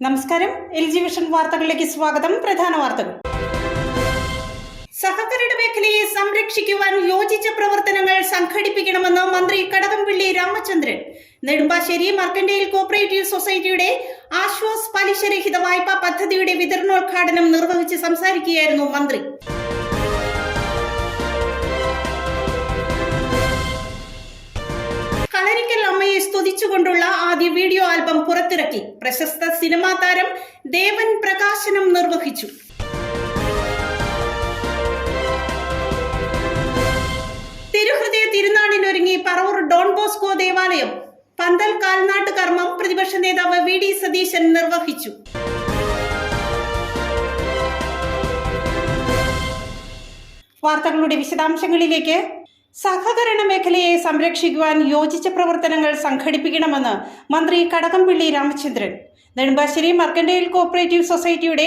നമസ്കാരം. LG vision വാർത്തകളിലേക്ക് സ്വാഗതം. പ്രധാന വാർത്തകൾ. സഹകരണ മേഖലയെ സംരക്ഷിക്കുവാൻ യോജിച്ച പ്രവർത്തനങ്ങൾ സംഘടിപ്പിക്കണമെന്ന് മന്ത്രി കടകംപള്ളി രാമചന്ദ്രൻ. നെടുമ്പാശ്ശേരി മർക്കന്റൈൽ കോഓപ്പറേറ്റീവ് സൊസൈറ്റിയുടെ ആശ്വാസ് പലിശരഹിത വായ്പാ പദ്ധതിയുടെ വിതരണോദ്ഘാടനം നിർവഹിച്ച് സംസാരിക്കുകയായിരുന്നു മന്ത്രി. കളരിക്കൽ അമ്മയെ സ്തുതിച്ചുകൊണ്ടുള്ള ആദ്യ വീഡിയോ ആൽബം പുറത്തിറക്കി. പ്രശസ്ത സിനിമാ താരം ദേവൻ പ്രകാശനം നിർവഹിച്ചു. തിരുഹൃദയ തിരുനാളിനൊരുങ്ങി പറവൂർ ഡോൺ ബോസ്കോ ദേവാലയം. പന്തൽ കാൽനാട്ട് കർമ്മം പ്രതിപക്ഷ നേതാവ് VD സതീശൻ നിർവഹിച്ചു. വാർത്തകളുടെ വിശദാംശങ്ങളിലേക്ക്. സഹകരണ മേഖലയെ സംരക്ഷിക്കുവാൻ യോജിച്ച പ്രവർത്തനങ്ങൾ സംഘടിപ്പിക്കണമെന്ന് മന്ത്രി കടകംപള്ളി രാമചന്ദ്രൻ. നെടുമ്പാശ്ശേരി മർക്കന്റൈൽ കോഓപ്പറേറ്റീവ് സൊസൈറ്റിയുടെ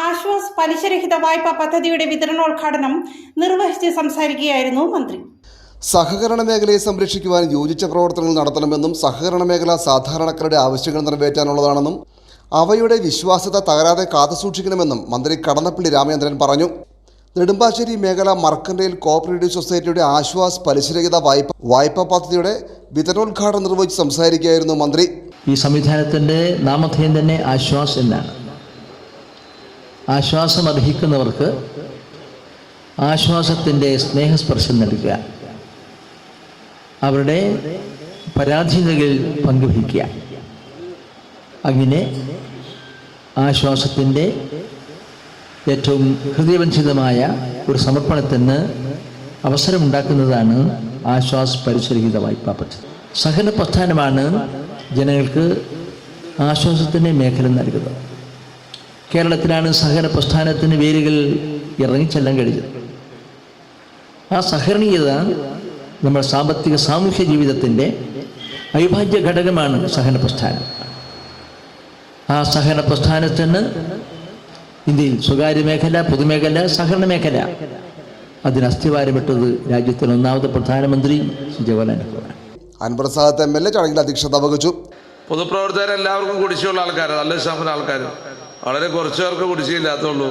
ആശ്വാസ് പലിശരഹിത വായ്പാ പദ്ധതിയുടെ വിതരണോദ്ഘാടനം നിർവഹിച്ച് സംസാരിക്കുകയായിരുന്നു മന്ത്രി. സഹകരണ മേഖലയെ സംരക്ഷിക്കുവാൻ യോജിച്ച പ്രവർത്തനങ്ങൾ നടത്തണമെന്നും സഹകരണ മേഖല സാധാരണക്കാരുടെ ആവശ്യങ്ങൾ നിറവേറ്റാനുള്ളതാണെന്നും അവയുടെ വിശ്വാസ്യത തകരാതെ കാത്തുസൂക്ഷിക്കണമെന്നും മന്ത്രി കടകംപള്ളി രാമചന്ദ്രൻ പറഞ്ഞു. നെടുമ്പാശ്ശേരി മേഖല മർക്കന്റൈൽ കോഓപ്പറേറ്റീവ് സൊസൈറ്റിയുടെ ആശ്വാസ് പലിശരഹിത വായ്പാ പദ്ധതിയുടെ വിതരണോദ്ഘാടനം നിർവഹിച്ച് സംസാരിക്കുകയായിരുന്നു മന്ത്രി. ഈ സംവിധാനത്തിൻ്റെ നാമധേയം തന്നെ ആശ്വാസ് എന്നാണ്. ആശ്വാസം അർഹിക്കുന്നവർക്ക് ആശ്വാസത്തിൻ്റെ സ്നേഹസ്പർശം നൽകുക, അവരുടെ പരാധീനതകളിൽ പങ്കുവഹിക്കുക, അങ്ങനെ ആശ്വാസത്തിൻ്റെ ഏറ്റവും ഹൃദയബന്ധിതമായ ഒരു സമർപ്പണത്തിന് അവസരമുണ്ടാക്കുന്നതാണ് ആശ്വാസ് പലിശരഹിത വായ്പാ പദ്ധതി. സഹകരണ പ്രസ്ഥാനമാണ് ജനങ്ങൾക്ക് ആശ്വാസത്തിൻ്റെ മേഖല നൽകുന്നത്. കേരളത്തിലാണ് സഹകരണ പ്രസ്ഥാനത്തിന് വേരുകൾ ഇറങ്ങിച്ചെല്ലാൻ കഴിഞ്ഞത്. ആ സഹകരണീയത നമ്മുടെ സാമ്പത്തിക സാമൂഹ്യ ജീവിതത്തിൻ്റെ അവിഭാജ്യ ഘടകമാണ് സഹകരണ പ്രസ്ഥാനം. ആ സഹകരണ പ്രസ്ഥാനത്തിന് ഇന്ത്യയിൽ സ്വകാര്യ മേഖല, പൊതുമേഖല, സഹകരണ മേഖല, അതിന് അസ്ഥിവാരമിട്ടത് രാജ്യത്തിലെ ഒന്നാമത്തെ പ്രധാനമന്ത്രി ജവഹർലാൽ നെഹ്റുവാണ്. അൻവർ സാദത്ത് MLA ചടങ്ങിൽ അധ്യക്ഷത വഹിച്ചു. പൊതുപ്രവർത്തകരെല്ലാവർക്കും കുടിശ്ശിയുള്ള ആൾക്കാരാണ്, നല്ല ശതമാനം ആൾക്കാരും. വളരെ കുറച്ചു പേർക്ക് കുടിശ്ശിയില്ലാത്തുള്ളൂ.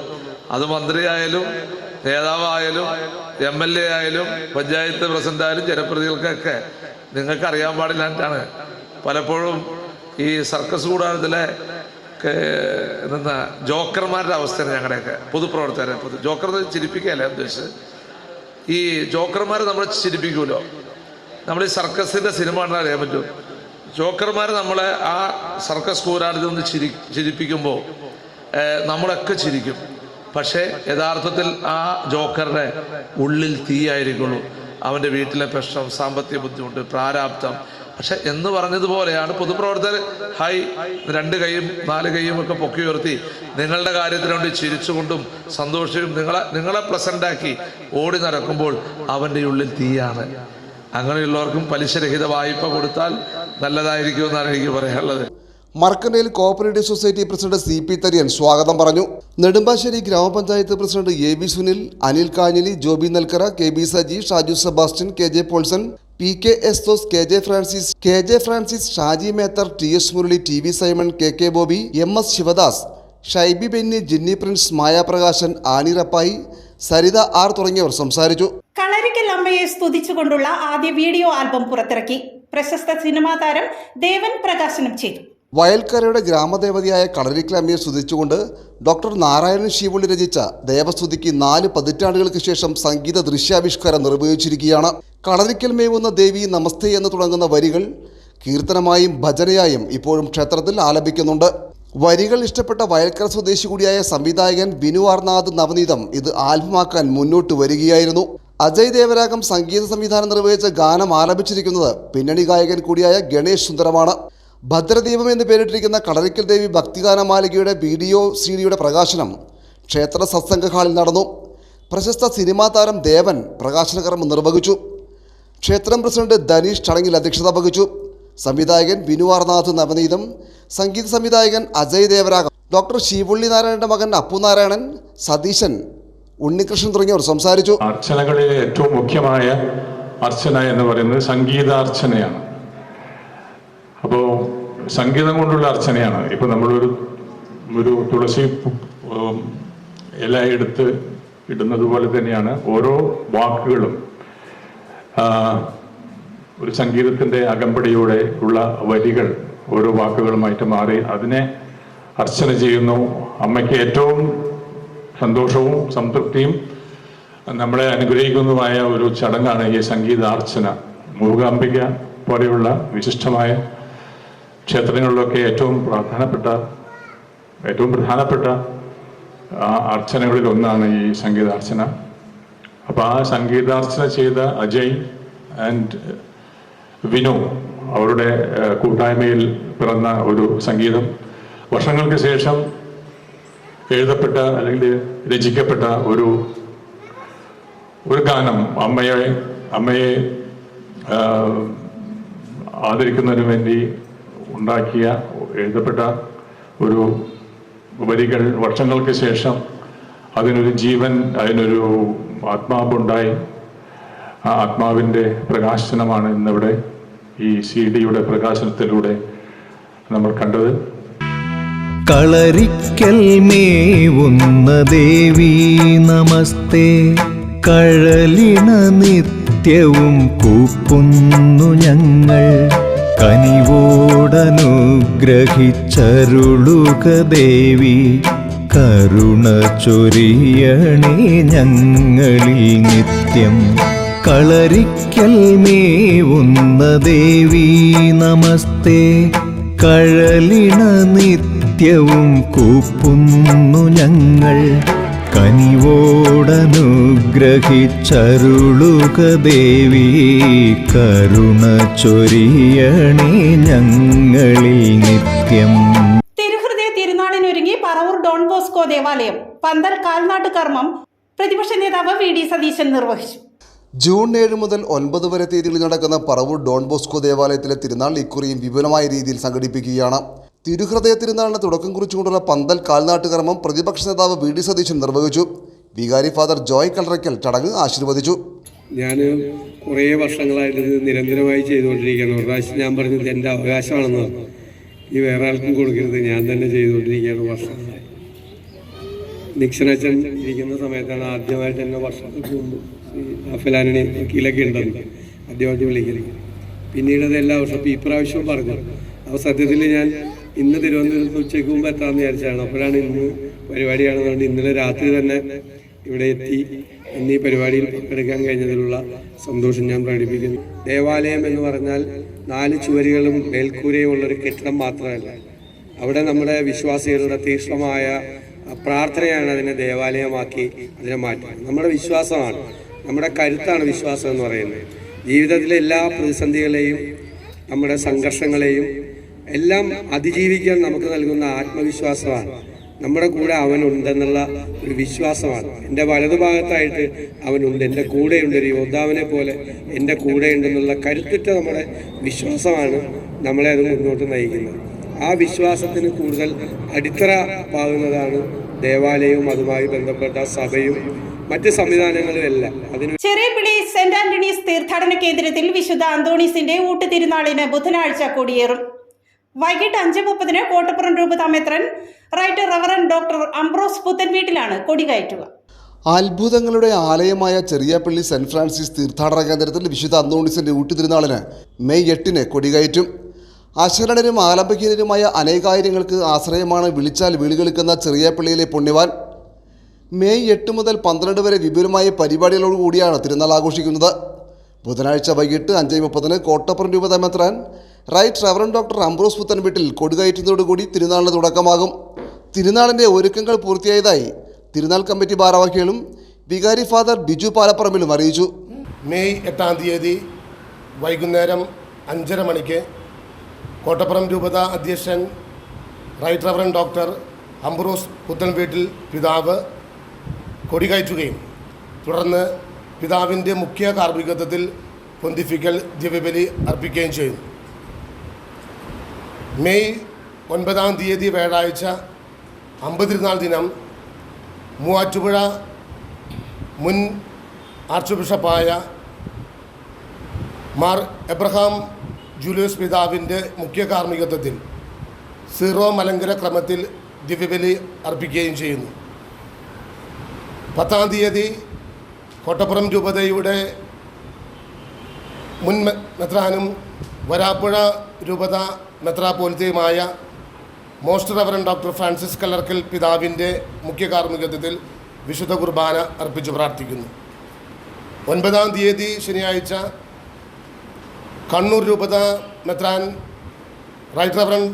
അത് മന്ത്രിയായാലും നേതാവായാലും MLA ആയാലും പഞ്ചായത്ത് പ്രസിഡന്റ് ആയാലും ജനപ്രതിനിധികൾക്കൊക്കെ നിങ്ങൾക്ക് അറിയാൻ പാടില്ലാണ്ടാണ് പലപ്പോഴും ഈ സർക്കസ് കൂടാരത്തിലെ ജോക്കർമാരുടെ അവസ്ഥയാണ് ഞങ്ങളുടെയൊക്കെ പൊതുപ്രവർത്തകരെ. ജോക്കർ ചിരിപ്പിക്കുകയല്ല ഉദ്ദേശിച്ചത്. ഈ ജോക്കർമാർ നമ്മളെ ചിരിപ്പിക്കുമല്ലോ. നമ്മൾ ഈ സർക്കസിൻ്റെ സിനിമ കണ്ടാൽ അറിയാൻ പറ്റും. ജോക്കർമാർ നമ്മളെ ആ സർക്കസ് കൂടാരത്തിൽ നിന്ന് ചിരിപ്പിക്കുമ്പോൾ നമ്മളൊക്കെ ചിരിക്കും. പക്ഷേ യഥാർത്ഥത്തിൽ ആ ജോക്കറുടെ ഉള്ളിൽ തീയായിരിക്കുള്ളൂ. അവൻ്റെ വീട്ടിലെ പ്രശ്നം, സാമ്പത്തിക ബുദ്ധിമുട്ട്, പ്രാരാബ്ദം. പക്ഷെ എന്ന് പറഞ്ഞതുപോലെയാണ് പൊതുപ്രവർത്തകർ രണ്ട് കൈയും 4 കൈയും ഒക്കെ പൊക്കി ഉയർത്തി നിങ്ങളുടെ കാര്യത്തിന് വേണ്ടി ചിരിച്ചുകൊണ്ടും സന്തോഷവും നിങ്ങളെ പ്രസൻ്റാക്കി ഓടി നടക്കുമ്പോൾ അവൻ്റെ ഉള്ളിൽ തീയാണ്. അങ്ങനെയുള്ളവർക്കും പലിശരഹിത വായ്പ കൊടുത്താൽ നല്ലതായിരിക്കുമെന്നാണ് എനിക്ക് പറയാനുള്ളത്. Mercantile co-operative society president CP Tharian സ്വാഗതം പറഞ്ഞു. Nedumbassery grama panchayat president AB Sunil, Anil Kanjili, Joby Nalkkara, KB Saji, Shaju Sebastian, KJ Paulson, PK Esthos, KJ Francis, Shaji Methar, TS Murali, TV Simon, KK Boby, MS Sivadas, Shyby Benny, Jinny Prince, Mayaprakashan, Annie Rappai, Saritha R തുടങ്ങിയവർ സംസാരിച്ചു. കളരിക്കൽ അമ്മയെ സ്തുതിച്ചുകൊണ്ടുള്ള ആദ്യ വീഡിയോ ആൽബം പുറത്തിറക്കി. പ്രശസ്ത സിനിമാ താരം ദേവൻ പ്രകാശനം ചെയ്തു. വയൽക്കരയുടെ ഗ്രാമദേവതയായ കളരിക്കൽ അമ്മയെ സ്തുതിച്ചുകൊണ്ട് ഡോക്ടർ നാരായണൻ ശീവള്ളി രചിച്ച ദേവസ്തുതിക്ക് 4 പതിറ്റാണ്ടുകൾക്ക് ശേഷം സംഗീത ദൃശ്യാവിഷ്കാരം നിർവഹിച്ചിരിക്കുകയാണ്. കളരിക്കൽ മേവുന്ന ദേവി നമസ്തേ എന്ന് തുടങ്ങുന്ന വരികൾ കീർത്തനമായും ഭജനയായും ഇപ്പോഴും ക്ഷേത്രത്തിൽ ആലപിക്കുന്നുണ്ട്. വരികൾ ഇഷ്ടപ്പെട്ട വയൽക്കര സ്വദേശി കൂടിയായ സംവിധായകൻ ബിനു ആർനാഥ് നവനീതം ഇത് ആൽബമാക്കാൻ മുന്നോട്ട് വരികയായിരുന്നു. അജയ് ദേവരാഗം സംഗീത സംവിധാനം നിർവഹിച്ച ഗാനം ആലപിച്ചിരിക്കുന്നത് പിന്നണി ഗായകൻ കൂടിയായ ഗണേഷ് സുന്ദരമാണ്. ഭദ്രദീപം എന്ന് പേരിട്ടിരിക്കുന്ന കളരിക്കൽ ദേവി ഭക്തിഗാനമാലികയുടെ വീഡിയോ CD പ്രകാശനം ക്ഷേത്ര സത്സംഗ ഹാളിൽ നടന്നു. പ്രശസ്ത സിനിമാ താരം ദേവൻ പ്രകാശന കർമ്മം നിർവഹിച്ചു. ക്ഷേത്രം പ്രസിഡന്റ് ധനീഷ് ചടങ്ങിൽ അധ്യക്ഷത വഹിച്ചു. സംവിധായകൻ ബിനു ആർനാഥ് നവനീതം, സംഗീത സംവിധായകൻ അജയ് ദേവരാഗം, ഡോക്ടർ ശീവള്ളി നാരായണന്റെ മകൻ അപ്പു നാരായണൻ, സതീശൻ, ഉണ്ണികൃഷ്ണൻ തുടങ്ങിയവർ സംസാരിച്ചു. അർച്ചനകളിലെ ഏറ്റവും മുഖ്യമായ അർച്ചന എന്ന് പറയുന്നത് സംഗീതാർച്ചനയാണ്. അപ്പോൾ സംഗീതം കൊണ്ടുള്ള അർച്ചനയാണ്. ഇപ്പോൾ നമ്മളൊരു ഒരു തുളസി ഇല എടുത്ത് ഇടുന്നത് പോലെ തന്നെയാണ് ഓരോ വാക്കുകളും ഒരു സംഗീതത്തിൻ്റെ അകമ്പടിയോടെ ഉള്ള വരികൾ ഓരോ വാക്കുകളുമായിട്ട് മാറി അതിനെ അർച്ചന ചെയ്യുന്നു. അമ്മയ്ക്ക് ഏറ്റവും സന്തോഷവും സംതൃപ്തിയും നമ്മളെ അനുഗ്രഹിക്കുന്നതുമായ ഒരു ചടങ്ങാണ് ഈ സംഗീതാർച്ചന. മൂകാംബിക പോലെയുള്ള വിശിഷ്ടമായ ക്ഷേത്രങ്ങളിലൊക്കെ ഏറ്റവും പ്രധാനപ്പെട്ട അർച്ചനകളിൽ ഒന്നാണ് ഈ സംഗീതാർച്ചന. അപ്പോൾ ആ സംഗീതാർച്ചന ചെയ്ത അജയ് ആൻഡ് വിനു അവരുടെ കൂട്ടായ്മയിൽ പിറന്ന ഒരു സംഗീതം, വർഷങ്ങൾക്ക് ശേഷം എഴുതപ്പെട്ട അല്ലെങ്കിൽ രചിക്കപ്പെട്ട ഒരു ഗാനം, അമ്മയെ ആദരിക്കുന്നതിന് വേണ്ടി എഴുതപ്പെട്ട ഒരു വരികൾ വർഷങ്ങൾക്ക് ശേഷം അതിനൊരു ജീവൻ, അതിനൊരു ആത്മാവുണ്ടായി. ആ ആത്മാവിൻ്റെ പ്രകാശനമാണ് ഇന്നിവിടെ ഈ CD-യുടെ പ്രകാശനത്തിലൂടെ നമ്മൾ കണ്ടത്. കളരിക്കൽ മേവുന്ന ദേവി നമസ്തേ, കഴലിണ നിത്യവും കൂപ്പുന്നു ഞങ്ങൾ, കനിവോടനുഗ്രഹിച്ചരുളുക ദേവി, കരുണ ചൊരിയണേ ഞങ്ങളിൽ നിത്യം. കളരിക്കൽ മേവുന്ന ദേവി നമസ്തേ, കഴലിണ നിത്യവും കൂപ്പുന്നു ഞങ്ങൾ, കനിവോടനുഗ്രഹിച്ചരുളുക ദേവി, കരുണ ചൊരിയണേ ഞങ്ങളിൽ നിത്യം. തിരുഹൃദയ തിരുനാളിനൊരുങ്ങി പറവൂർ ഡോൺ ബോസ്കോ ദേവാലയം പന്തൽ കാൽനാട്ട് കർമ്മം പ്രതിപക്ഷ നേതാവ് VD സതീശൻ നിർവഹിച്ചു. ജൂൺ 7 മുതൽ 9 വരെ തീയതികളിൽ നടക്കുന്ന പറവൂർ ഡോൺ ബോസ്കോ ദേവാലയത്തിലെ തിരുനാൾ ഇക്കുറിയും വിപുലമായ രീതിയിൽ സംഘടിപ്പിക്കുകയാണ്. തിരുഹൃദയ തിരുനാളിന് തുടക്കം കുറിച്ചുകൊണ്ടുള്ള പന്തൽ കാൽനാട്ട് കർമ്മം പ്രതിപക്ഷ നേതാവ് VD സതീശൻ നിർവഹിച്ചു. വികാരി ഫാദർ ജോയ് കല്ലറയ്ക്കൽ ചടങ്ങ് ആശീർവദിച്ചു. ഞാൻ കുറേ വർഷങ്ങളായിട്ട് ഇത് നിരന്തരമായി ചെയ്തുകൊണ്ടിരിക്കുകയാണ്. ഒരു പ്രാവശ്യം ഞാൻ പറഞ്ഞത് എൻ്റെ അവകാശമാണെന്ന് പറഞ്ഞു. ഈ വേറെ ആൾക്കും കൊടുക്കരുത്, ഞാൻ തന്നെ ചെയ്തുകൊണ്ടിരിക്കുകയാണ് വർഷങ്ങളായി. നിക്സനച്ചൻ ഇരിക്കുന്ന സമയത്താണ് ആദ്യമായിട്ട് എന്നെ വർഷങ്ങൾക്ക് മുമ്പ് ഫലാനി വക്കീലൊക്കെ ഉണ്ടെന്ന് ആദ്യമായിട്ട് വിളിക്കുന്നത്. പിന്നീട് അത് എല്ലാ വർഷവും ഈ പ്രാവശ്യവും പറഞ്ഞു. അപ്പോൾ സത്യത്തിൽ ഞാൻ ഇന്ന് തിരുവനന്തപുരത്ത് ഉച്ചയ്ക്ക് മുമ്പ് എത്താമെന്ന് വിചാരിച്ചാണ്. അപ്പോഴാണ് ഇന്ന് പരിപാടിയാണെന്നുകൊണ്ട് ഇന്നലെ രാത്രി തന്നെ ഇവിടെ എത്തി ഇന്ന് ഈ പരിപാടിയിൽ പങ്കെടുക്കാൻ കഴിഞ്ഞതിലുള്ള സന്തോഷം ഞാൻ പ്രകടിപ്പിക്കുന്നു. ദേവാലയം എന്ന് പറഞ്ഞാൽ 4 ചുവരുകളും മേൽക്കൂരയും ഉള്ളൊരു കെട്ടിടം മാത്രമല്ല, അവിടെ നമ്മുടെ വിശ്വാസികളുടെ തീക്ഷ്ണമായ പ്രാർത്ഥനയാണ് അതിനെ ദേവാലയമാക്കി അതിനെ മാറ്റുന്നത്. നമ്മുടെ വിശ്വാസമാണ്, നമ്മുടെ കരുത്താണ് വിശ്വാസം എന്ന് പറയുന്നത്. ജീവിതത്തിലെ എല്ലാ പ്രതിസന്ധികളെയും നമ്മുടെ സംഘർഷങ്ങളെയും എല്ലാം അതിജീവിക്കാൻ നമുക്ക് നൽകുന്ന ആത്മവിശ്വാസമാണ്. നമ്മുടെ കൂടെ അവനുണ്ടെന്നുള്ള ഒരു വിശ്വാസമാണ്. എൻ്റെ വലതുഭാഗത്തായിട്ട് അവനുണ്ട്, എൻ്റെ കൂടെയുണ്ട്, ഒരു യോദ്ധാവിനെ പോലെ എൻ്റെ കൂടെയുണ്ടെന്നുള്ള കരുത്തുറ്റ നമ്മുടെ വിശ്വാസമാണ് നമ്മളെ അത് മുന്നോട്ട് നയിക്കുന്നത്. ആ വിശ്വാസത്തിന് കൂടുതൽ അടിത്തറ പാകുന്നതാണ് ദേവാലയവും അതുമായി ബന്ധപ്പെട്ട സഭയും മറ്റ് സംവിധാനങ്ങളും എല്ലാം. ചെറിയപിള്ളി സെന്റ് ആന്റണീസ് തീർത്ഥാടന കേന്ദ്രത്തിൽ വിശുദ്ധ അന്തോണീസിന്റെ ഊട്ടുതിരുനാളിന് ബുധനാഴ്ച കൊടിയേറും. വൈകിട്ട് 5:30 കോട്ടപ്പുറം രൂപതാമെത്രൻ റൈറ്റർ റവറൻ ഡോക്ടർ അംബ്രോസ് പുത്തൻവീട്ടിലാണ് കൊടി കയറ്റുക. അത്ഭുതങ്ങളുടെ ആലയമായ ചെറിയപ്പള്ളി സെന്റ് ഫ്രാൻസിസ് തീർത്ഥാടന കേന്ദ്രത്തിൽ വിശുദ്ധ അന്തോണീസിന്റെ ഊട്ടുതിരുനാളിന് മെയ് 8 കൊടികയറ്റും. അശരണരും ആലംബഹീനരുമായ അനേകായിരങ്ങൾക്ക് ആശ്രയമാണ് വിളിച്ചാൽ വിളികെടുക്കുന്ന ചെറിയപ്പള്ളിയിലെ പുണ്യവാൻ. മെയ് 8 മുതൽ 12 വരെ വിപുലമായ പരിപാടികളോടുകൂടിയാണ് തിരുനാൾ ആഘോഷിക്കുന്നത്. ബുധനാഴ്ച വൈകിട്ട് 5:30 കോട്ടപ്പുറം രൂപതാമെത്രാൻ right reverend doctor Ambrose Puthenveettil കൊടികയറ്റുന്നതോടുകൂടി തിരുനാളിന് തുടക്കമാകും. തിരുനാളിൻ്റെ ഒരുക്കങ്ങൾ പൂർത്തിയായതായി തിരുനാൾ കമ്മിറ്റി ഭാരവാഹികളും വികാരി ഫാദർ ബിജു പാലപ്പറമ്പിലും അറിയിച്ചു. മെയ് 8 തീയതി വൈകുന്നേരം 5:30 മണിക്ക് കോട്ടപ്പുറം രൂപത അധ്യക്ഷൻ റൈറ്റ് റവറൻ ഡോക്ടർ അംബ്രോസ് പുത്തൻവീട്ടിൽ പിതാവ് കൊടികയറ്റുകയും തുടർന്ന് പിതാവിൻ്റെ മുഖ്യ കാർമ്മികത്വത്തിൽ പൊന്തിഫിക്കൽ ദിവ്യബലി അർപ്പിക്കുകയും ചെയ്തു. മെയ് 9 തീയതി വ്യാഴാഴ്ച അമ്പതിരുന്നാൾ ദിനം മൂവാറ്റുപുഴ മുൻ ആർച്ച് ബിഷപ്പായ മാർ എബ്രഹാം ജൂലിയസ് പിതാവിൻ്റെ മുഖ്യ കാർമ്മികത്വത്തിൽ സീറോ മലങ്കര ക്രമത്തിൽ ദിവ്യബലി അർപ്പിക്കുകയും ചെയ്യുന്നു. 10-ാം തീയതി കോട്ടപ്പുറം രൂപതയുടെ മുൻ മെത്രാനും വരാപ്പുഴ രൂപത മെത്രാപ്പോലിത്തയുമായ most reverend doctor Francis Kallarakkal പിതാവിൻ്റെ മുഖ്യ കാർമ്മികത്വത്തിൽ വിശുദ്ധ കുർബാന അർപ്പിച്ചു പ്രാർത്ഥിക്കുന്നു. 9-ാം തീയതി ശനിയാഴ്ച കണ്ണൂർ രൂപത മെത്രാൻ റൈറ്റ് റവറൻ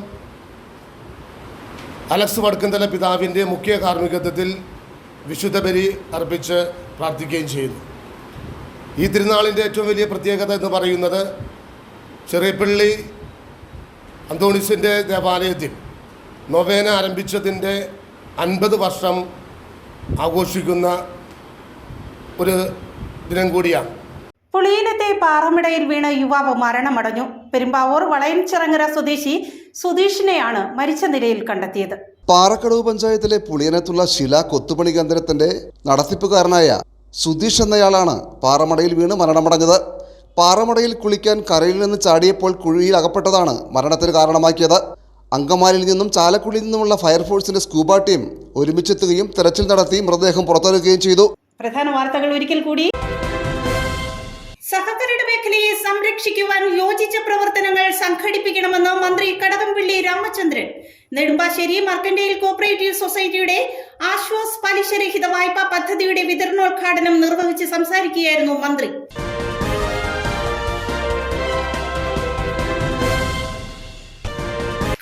അലക്സ് വടക്കന്തല പിതാവിൻ്റെ മുഖ്യ കാർമ്മികത്വത്തിൽ വിശുദ്ധ ബലി അർപ്പിച്ച് പ്രാർത്ഥിക്കുകയും ചെയ്യുന്നു. ഈ തിരുനാളിൻ്റെ ഏറ്റവും വലിയ പ്രത്യേകത എന്ന് പറയുന്നത് ചെറിയപ്പള്ളി അന്തോണീസിൻ്റെ ദേവാലയത്തിൽ നൊവേന ആരംഭിച്ചതിൻ്റെ 50 വർഷം ആഘോഷിക്കുന്ന ഒരു ദിനം കൂടിയാണ്. പുളിയിലത്തെ പാറമടയിൽ വീണ് യുവാവ് മരണമടഞ്ഞു. പെരുമ്പാവൂർ വളയംചിറങ്ങര സ്വദേശി സുധീഷിനെയാണ് മരിച്ച നിലയിൽ കണ്ടെത്തിയത്. പാറക്കടവ് പഞ്ചായത്തിലെ പുളിയനത്തുള്ള ശിലാ കൊത്തുപണി കേന്ദ്രത്തിന്റെ നടത്തിപ്പുകാരനായ സുധീഷ് എന്നയാളാണ് പാറമടയിൽ വീണ് മരണമടഞ്ഞത്. പാറമടയിൽ കുളിക്കാൻ കരയിൽ നിന്ന് ചാടിയപ്പോൾ കുഴിയിൽ അകപ്പെട്ടതാണ് മരണത്തിന് കാരണമാക്കിയത്. അങ്കമാലിയിൽ നിന്നും ചാലക്കുടിയിൽ നിന്നുമുള്ള ഫയർഫോഴ്സിന്റെ സ്കൂബ ടീം ഒരുമിച്ചെത്തുകയും തെരച്ചിൽ നടത്തി മൃതദേഹം പുറത്തെടുക്കുകയും ചെയ്തു. പ്രധാന വാർത്തകൾ ഒരിക്കൽ കൂടി. സഹകരണ മേഖലയെ സംരക്ഷിക്കുവാൻ യോജിച്ച പ്രവർത്തനങ്ങൾ സംഘടിപ്പിക്കണമെന്ന് മന്ത്രി കടകംപള്ളി രാമചന്ദ്രൻ. നെടുമ്പാശ്ശേരി മർക്കന്റൈൽ കോപ്പറേറ്റീവ് സൊസൈറ്റിയുടെ ആശ്വാസ് പലിശരഹിത വായ്പാ പദ്ധതിയുടെ വിതരണോദ്ഘാടനം നിർവഹിച്ച് സംസാരിക്കുകയായിരുന്നു മന്ത്രി.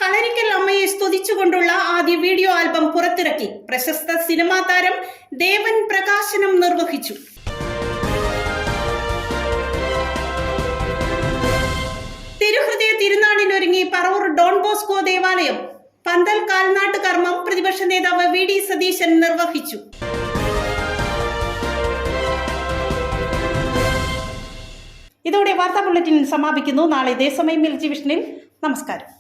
കളരിക്കൽ അമ്മയെ സ്തുതിച്ചുകൊണ്ടുള്ള ആദ്യ വീഡിയോ ആൽബം പുറത്തിറക്കി. പ്രശസ്ത സിനിമാ താരം ദേവൻ പ്രകാശനം നിർവഹിച്ചു. തിരുഹൃദയ തിരുനാളിനൊരുങ്ങി പറവൂർ ഡോൺ ബോസ്കോ ദേവാലയം. പന്തൽ കാൽനാട്ട് കർമ്മം പ്രതിപക്ഷ നേതാവ് VD സതീശൻ നിർവഹിച്ചു. ഇതോടെ വാർത്താ ബുള്ളറ്റിൻ സമാപിക്കുന്നു. നാളെ ഇതേ സമയം മിൽജി വിഷനിൽ. നമസ്കാരം.